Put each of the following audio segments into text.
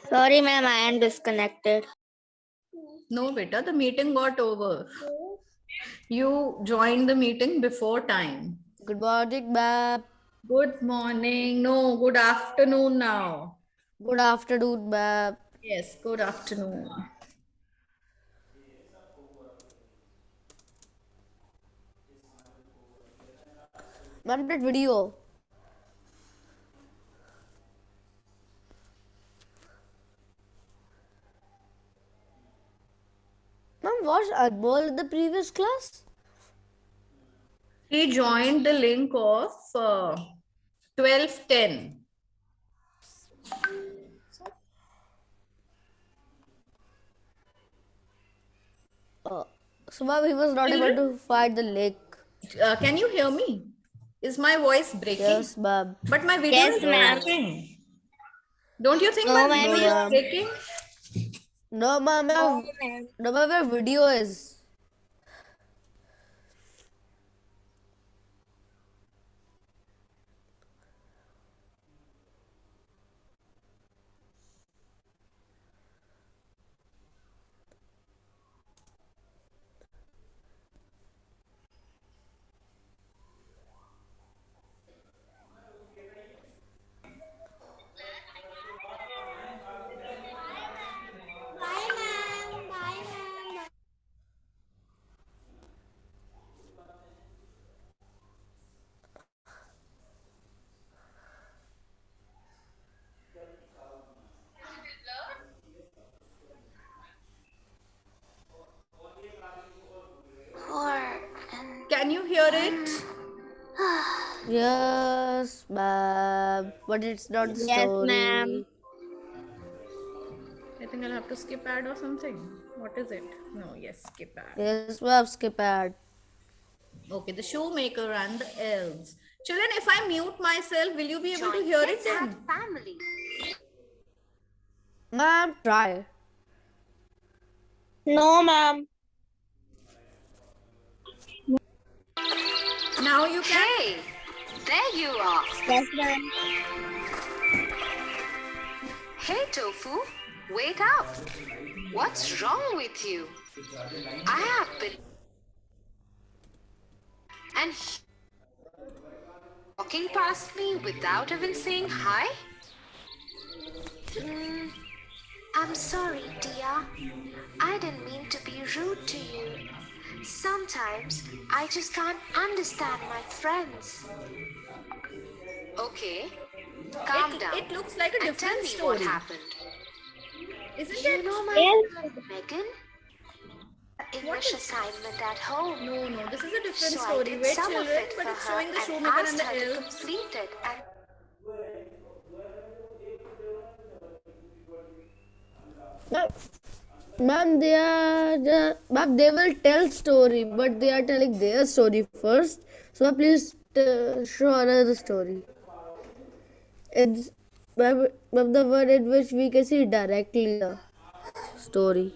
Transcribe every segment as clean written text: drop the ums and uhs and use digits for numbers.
Sorry, ma'am, I am disconnected. No, beta, the meeting got over. You joined the meeting before time. Good morning, ma'am. Good morning. No, good afternoon now. Good afternoon, ma'am. Yes, good afternoon. Ma'am, that video. Ma'am, was Anmol in the previous class? He joined the link of 12:10. So, ma'am, he was not able to find the link. Can you hear me? Is my voice breaking? Yes, ma'am. But my video Yes, is ma'am. breaking. Don't you think No, my ma'am. video is breaking? No, ma'am. No, No, ma'am. ma'am, your video is. Can you hear it? Yes, ma'am. But it's not the Yes, story. ma'am. I think I'll have to skip ad or something. What is it? No, yes, skip ad. Yes, ma'am. Skip ad. Okay, the shoemaker and the elves. Children, if I mute myself, will you be able to hear it then? Family. Ma'am, try. No, ma'am. Now you can. Hey, there you are. Yes, ma'am. Hey, Tofu, wake up. What's wrong with you? I have been and walking past me without even saying hi? I'm sorry, dear. I didn't mean to be rude to you. Sometimes I just can't understand my friends. Okay, calm down. It looks like a and tell different me story. what happened. Isn't You it? know my Yes. friend Megan? English assignment at home. No, this is a different So I story. did Wait, some of children, it but for it's her showing the and shoemaker and asked the her to elves. complete it. And Ma'am, ma'am, they will tell story, but they are telling their story first. So please show another story. It's ma'am, the one in which we can see directly the story.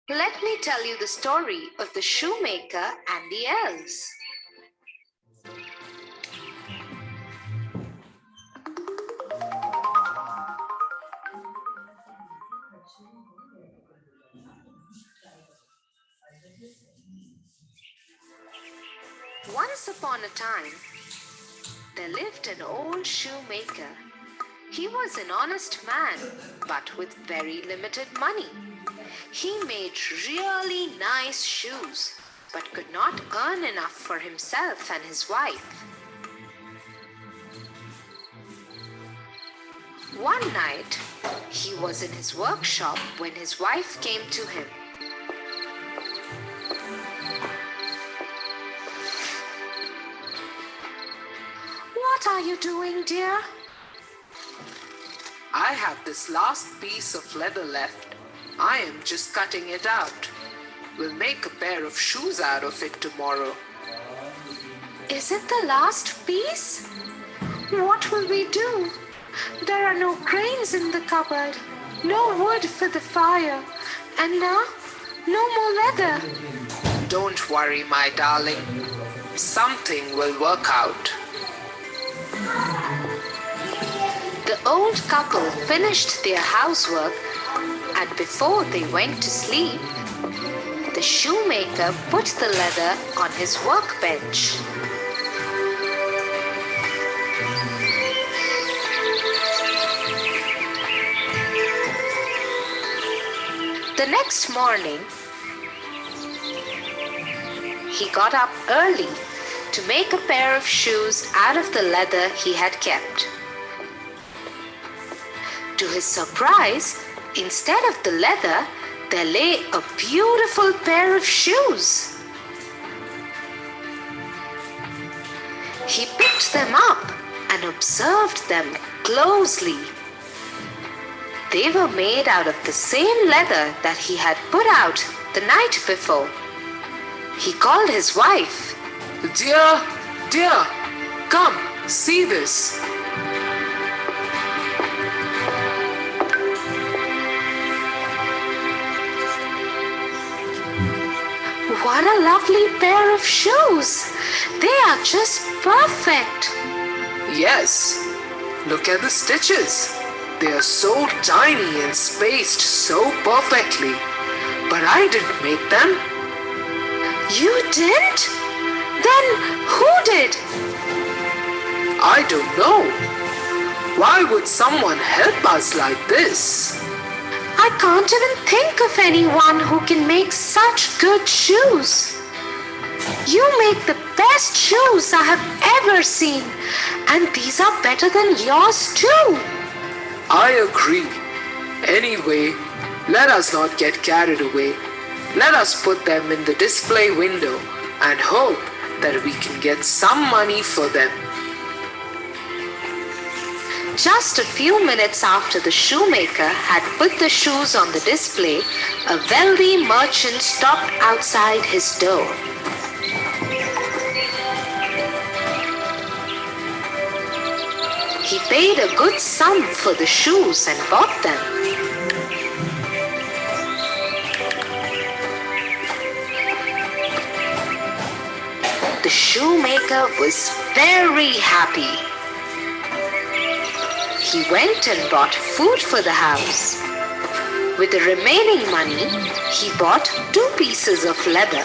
let me tell you the story of the shoemaker and the elves. Once upon a time, there lived an old shoemaker. He was an honest man, but with very limited money. He made really nice shoes, but could not earn enough for himself and his wife. One night, he was in his workshop when his wife came to him. "What are you doing, dear?" I have this last piece of leather left. I am just cutting it out. We'll make a pair of shoes out of it tomorrow. Is it the last piece? What will we do? There are no cranes in the cupboard, no wood for the fire, and now no more leather. Don't worry, my darling. Something will work out. The old couple finished their housework, and before they went to sleep, the shoemaker put the leather on his workbench. The next morning, he got up early to make a pair of shoes out of the leather he had kept. To his surprise, instead of the leather, there lay a beautiful pair of shoes. He picked them up and observed them closely. They were made out of the same leather that he had put out the night before. He called his wife. Dear, come, see this. What a lovely pair of shoes! They are just perfect. Yes, look at the stitches. They are so tiny and spaced so perfectly. But I didn't make them. You didn't? Then who did? I don't know. Why would someone help us like this? I can't even think of anyone who can make such good shoes. You make the best shoes I have ever seen, and these are better than yours too. I agree. Anyway, let us not get carried away. Let us put them in the display window and hope that we can get some money for them. Just a few minutes after the shoemaker had put the shoes on the display, a wealthy merchant stopped outside his door. He paid a good sum for the shoes and bought them. The shoemaker was very happy. He went and bought food for the house. With the remaining money, he bought 2 pieces of leather.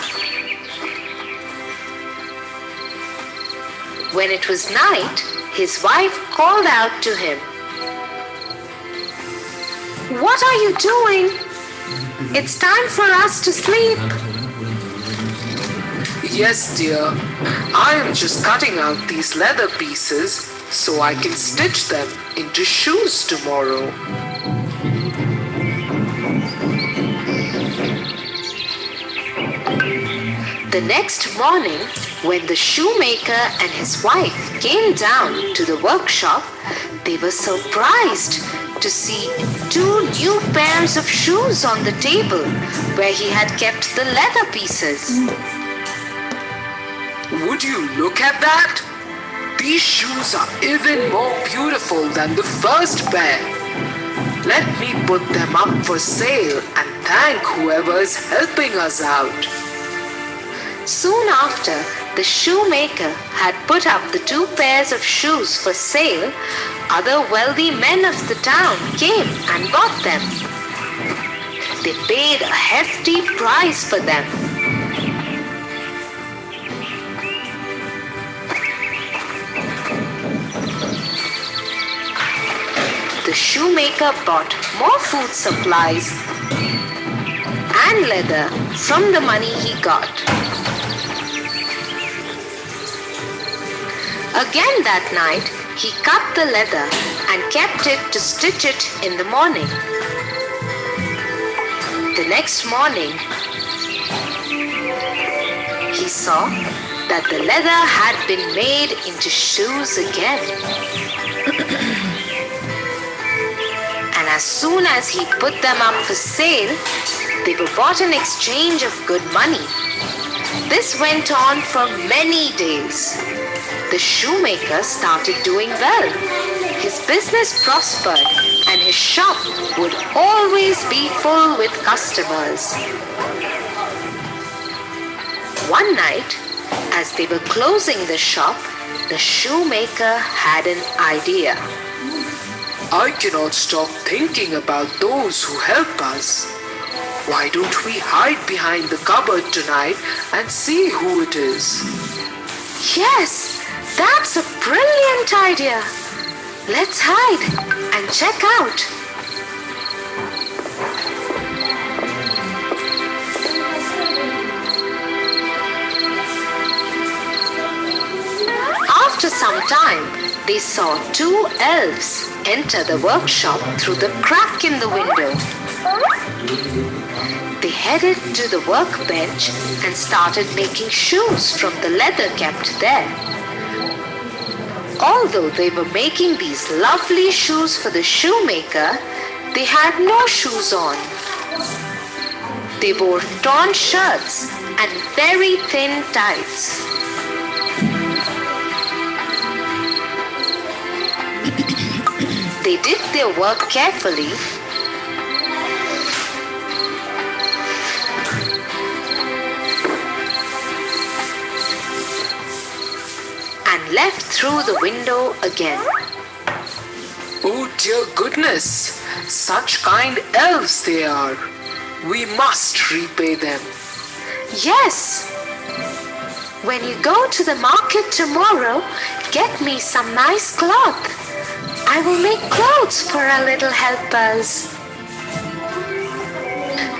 When it was night, his wife called out to him. "What are you doing? It's time for us to sleep." Yes, dear. I am just cutting out these leather pieces so I can stitch them into shoes tomorrow. The next morning, when the shoemaker and his wife came down to the workshop, they were surprised to see 2 new pairs of shoes on the table where he had kept the leather pieces. Would you look at that? These shoes are even more beautiful than the first pair. Let me put them up for sale and thank whoever is helping us out. Soon after, the shoemaker had put up the 2 pairs of shoes for sale. Other wealthy men of the town came and bought them. They paid a hefty price for them. The shoemaker bought more food supplies and leather from the money he got. Again that night, he cut the leather and kept it to stitch it in the morning. The next morning, he saw that the leather had been made into shoes again. as soon as he put them up for sale, they were bought in exchange of good money. This went on for many days. The shoemaker started doing well. His business prospered and his shop would always be full with customers. One night, as they were closing the shop, the shoemaker had an idea. I cannot stop thinking about those who help us. Why don't we hide behind the cupboard tonight and see who it is? Yes, that's a brilliant idea. Let's hide and check out. After some time, they saw two elves enter the workshop through the crack in the window. They headed to the workbench and started making shoes from the leather kept there. Although they were making these lovely shoes for the shoemaker, they had no shoes on. They wore torn shirts and very thin tights. They did their work carefully and left through the window again. Oh dear goodness, such kind elves they are. We must repay them. Yes. When you go to the market tomorrow, get me some nice cloth. I will make clothes for our little helpers.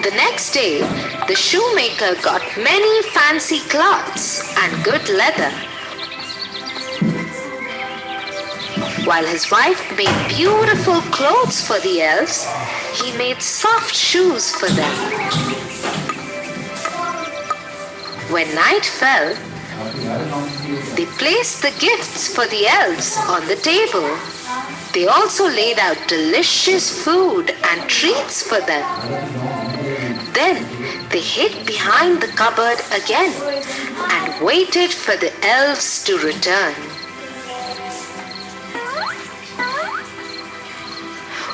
The next day, the shoemaker got many fancy cloths and good leather, while his wife made beautiful clothes for the elves. He made soft shoes for them. When night fell, they placed the gifts for the elves on the table. They also laid out delicious food and treats for them. Then they hid behind the cupboard again and waited for the elves to return.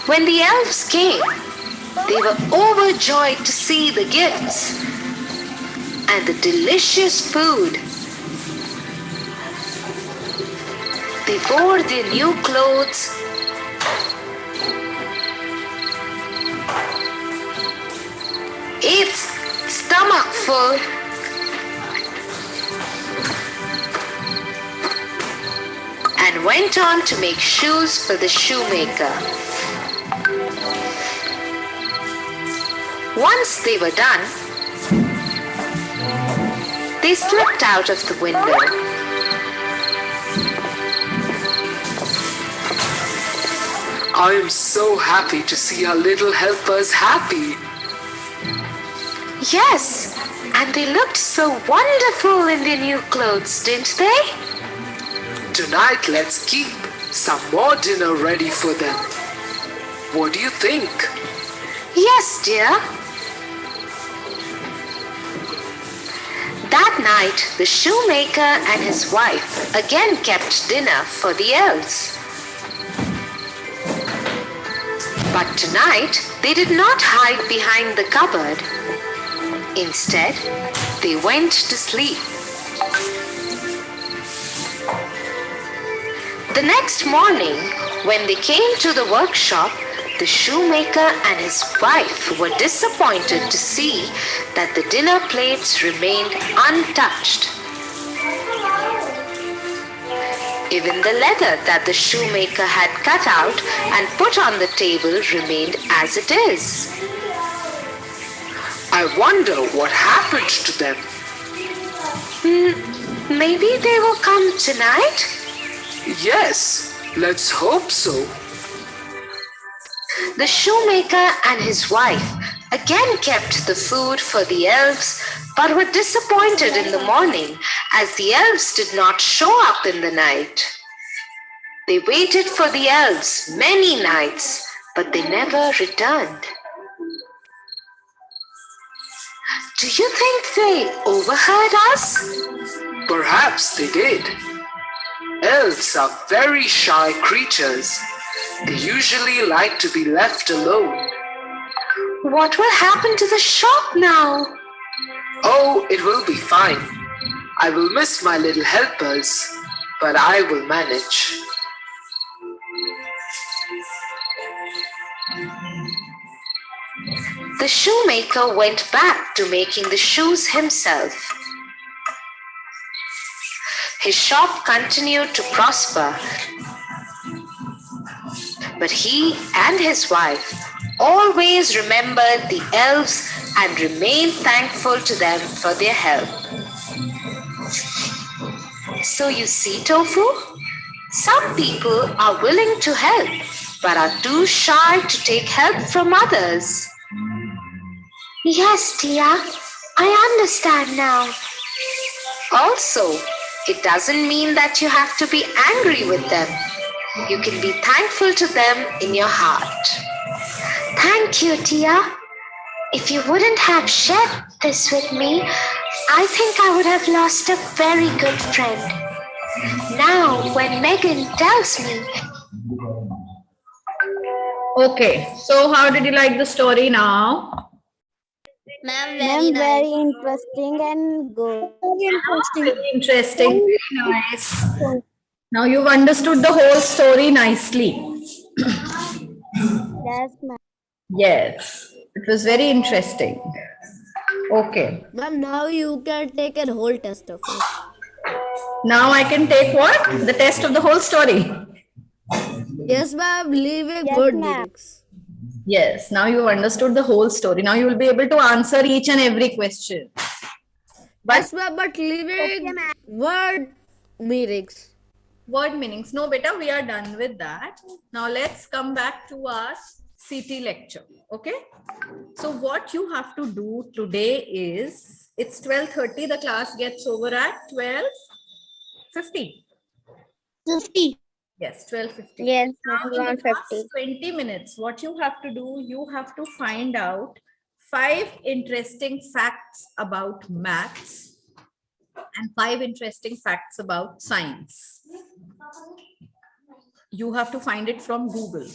When the elves came, they were overjoyed to see the gifts and the delicious food. They wore their new clothes ate stomachful and went on to make shoes for the shoemaker. Once they were done, they slipped out of the window. I am so happy to see our little helpers happy. Yes, and they looked so wonderful in their new clothes, didn't they? Tonight let's keep some more dinner ready for them. What do you think? Yes, dear. That night, the shoemaker and his wife again kept dinner for the elves. But tonight, they did not hide behind the cupboard. Instead, they went to sleep. The next morning, when they came to the workshop, the shoemaker and his wife were disappointed to see that the dinner plates remained untouched. Even the leather that the shoemaker had cut out and put on the table remained as it is. I wonder what happened to them. Maybe they will come tonight? Yes, let's hope so. The shoemaker and his wife again kept the food for the elves, but were disappointed in the morning as the elves did not show up in the night. They waited for the elves many nights, but they never returned. Do you think they overheard us? Perhaps they did. Elves are very shy creatures. They usually like to be left alone. What will happen to the shop now? Oh, it will be fine. I will miss my little helpers, but I will manage. The shoemaker went back to making the shoes himself. His shop continued to prosper, but he and his wife always remembered the elves and remained thankful to them for their help. So you see, Tofu, some people are willing to help, but are too shy to take help from others. Yes, Tia, I understand now. Also, it doesn't mean that you have to be angry with them. You can be thankful to them in your heart. Thank you, Tia. If you wouldn't have shared this with me, I think I would have lost a very good friend. Now, when Megan tells me, Okay, so how did you like the story now? Ma'am, Ma'am, very very nice. interesting and good. Very interesting, very nice. Now you've understood the whole story nicely. Yes, ma'am. Yes, it was very interesting. Okay, Ma'am, now you can take a whole test of it. now I can take what? The test of the whole story. Yes, ma'am, leaving Yes, word ma'am. meanings. Yes, now you've understood the whole story. Now you will be able to answer each and every question. But Yes, ma'am, but leaving word meanings. word meanings, no, beta, we are done with that. Now let's come back to our CT lecture. Okay. So what you have to do today is, it's 12:30. The class gets over at 12:50. 50. Yes, 12:50. Yes, Now, ma'am, in the 150. last 20 minutes, what you have to do, you have to find out 5 interesting facts about maths and 5 interesting facts about science. You have to find it from Google.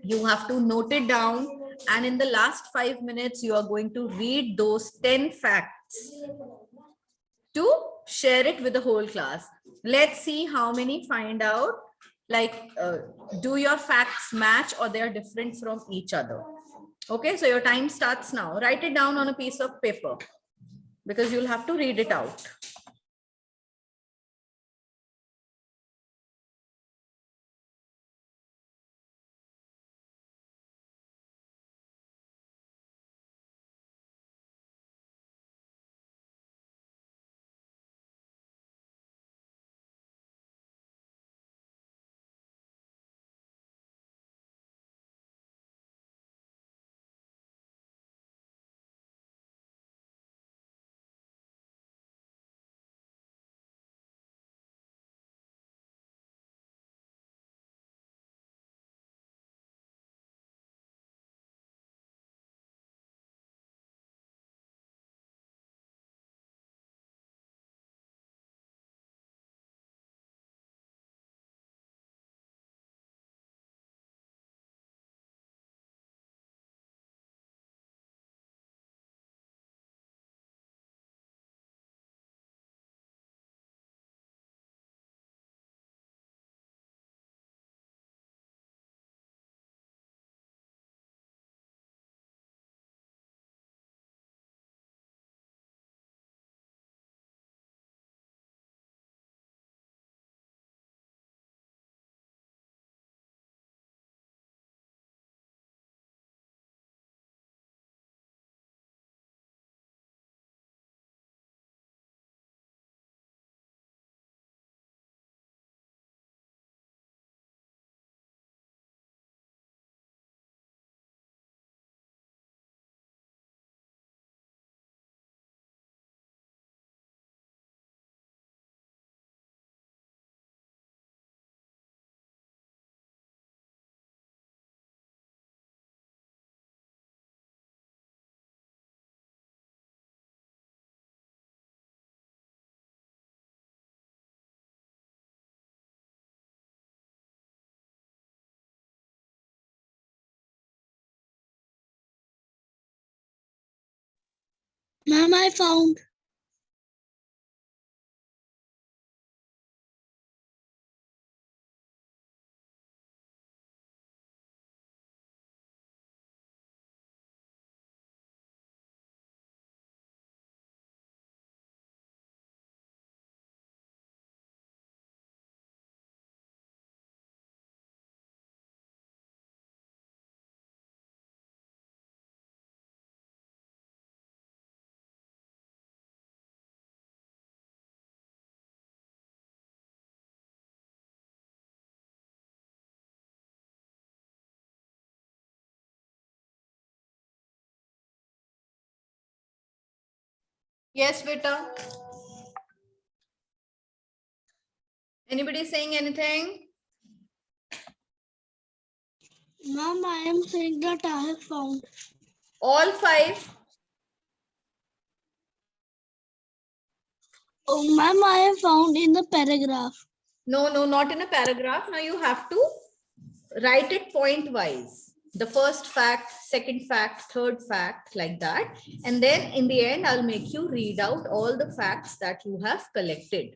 You have to note it down, and in the last 5 minutes, you are going to read those 10 facts to share it with the whole class. Let's see how many find out. Like, do your facts match or they are different from each other? Okay, so your time starts now. Write it down on a piece of paper because you'll have to read it out. Ma'am, I found. Yes, beta. Anybody saying anything? Ma'am, I am saying that I have found. All 5? Oh, ma'am, I have found in the paragraph. No, not in a paragraph. Now you have to write it point wise. The first fact, second fact, third fact, like that. And then in the end, I'll make you read out all the facts that you have collected.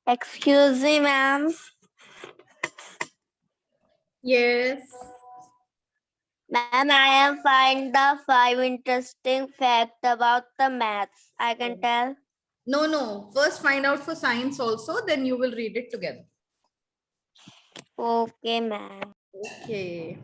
Excuse me, ma'am. Yes. Ma'am, I have find the 5 interesting facts about the maths. I can tell. No, no. First find out for science also, then you will read it together. Okay, ma'am. Okay.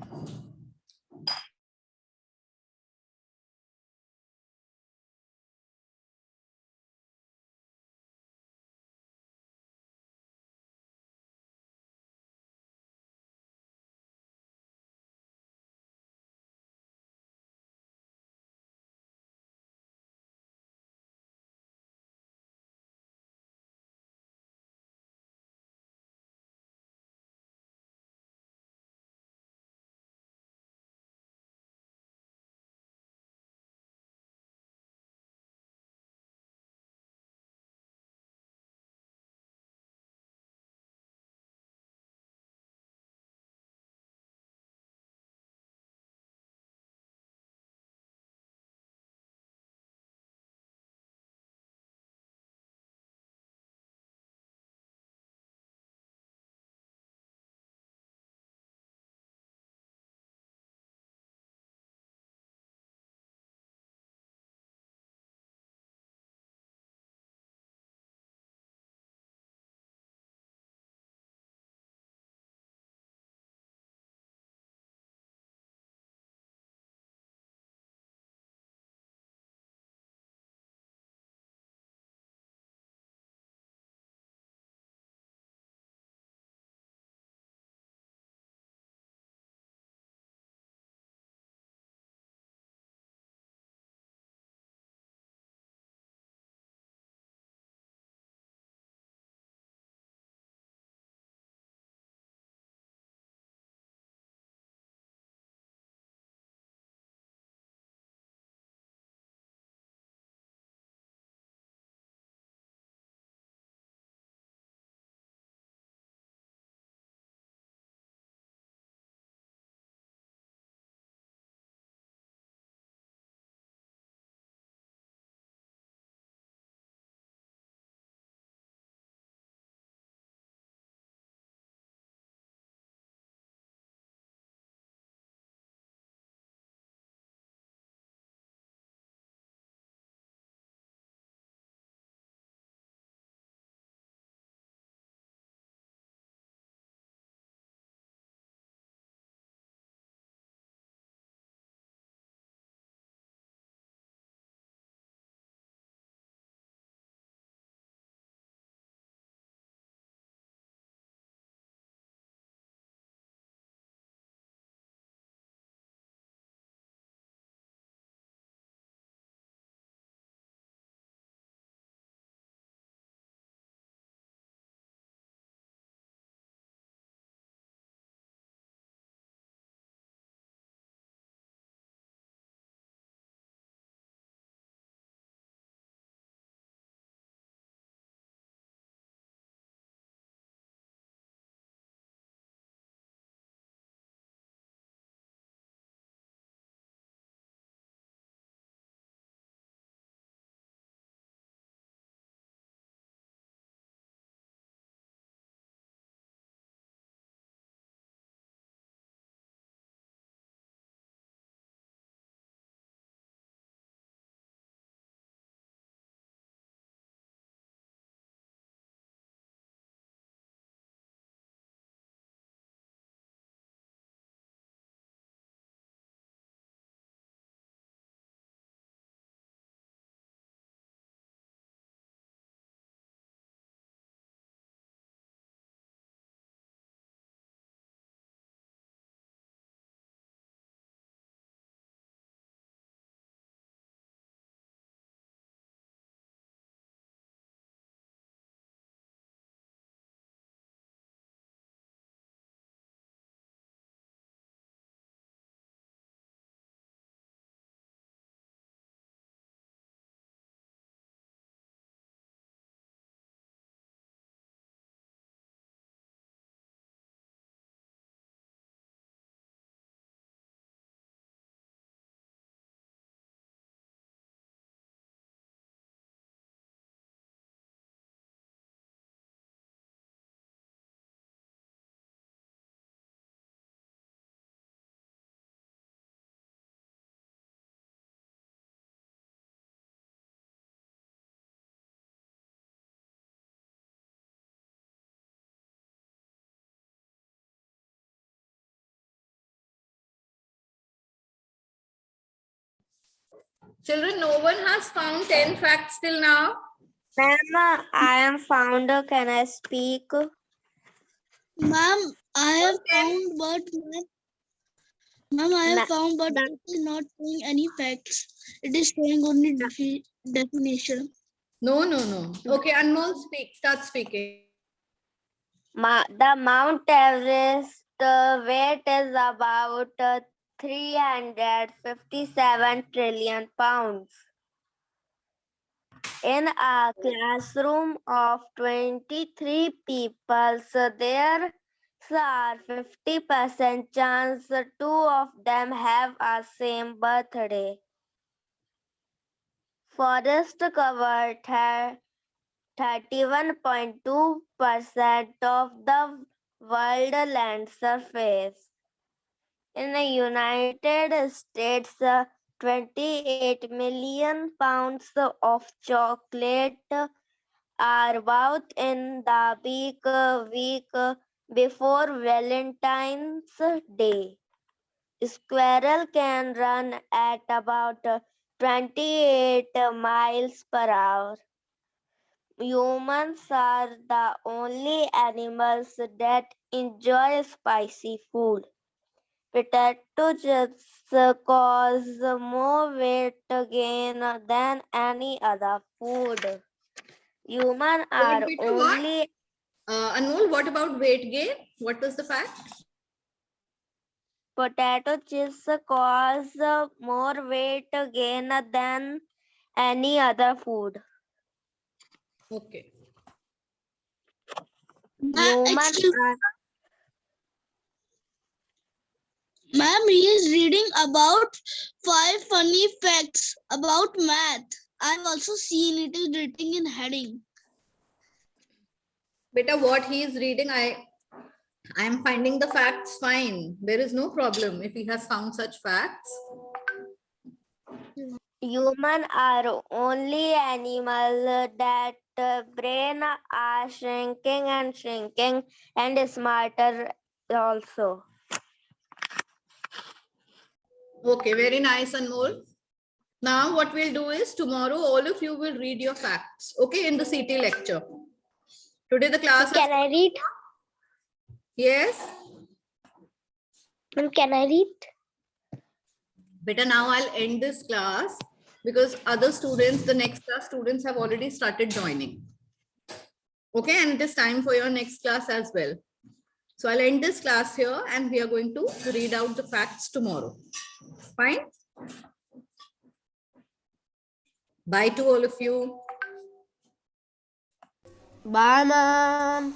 Children, no one has found 10 facts till now. Ma'am, I am founder. Can I speak? Ma'am, I have found, but ma'am, I have Ma- found, but it is not showing any facts. It is showing only definition. No, no, no. Okay, Anmol, speak. Start speaking. The Mount Everest weight is about 357 trillion pounds. In a classroom of 23 people, so there are 50% chance two of them have a same birthday. Forest cover 31.2% of the world land surface. In the United States, 28 million pounds of chocolate are bought in the week before Valentine's Day. Squirrel can run at about 28 miles per hour. Humans are the only animals that enjoy spicy food. Potato chips cause more weight gain than any other food. Humans are Weight gain what? only Anmol, what about weight gain? What was the fact? potato chips cause more weight gain than any other food. Okay. Humans are Ma'am, he is reading about 5 funny facts about math. I've also seen it is written in heading. Beta, what he is reading, I am finding the facts fine. There is no problem if he has found such facts. Humans are only animal that brain are shrinking and smarter also. Okay, very nice, Anmol. Now what we'll do is tomorrow all of you will read your facts, okay, in the CT lecture. Today the class has... Can I read? Yes. Can I read? Better now I'll end this class because other students, the next class students have already started joining. Okay, and it is time for your next class as well. So I'll end this class here and we are going to read out the facts tomorrow. Fine. Bye to all of you. Bye, ma'am.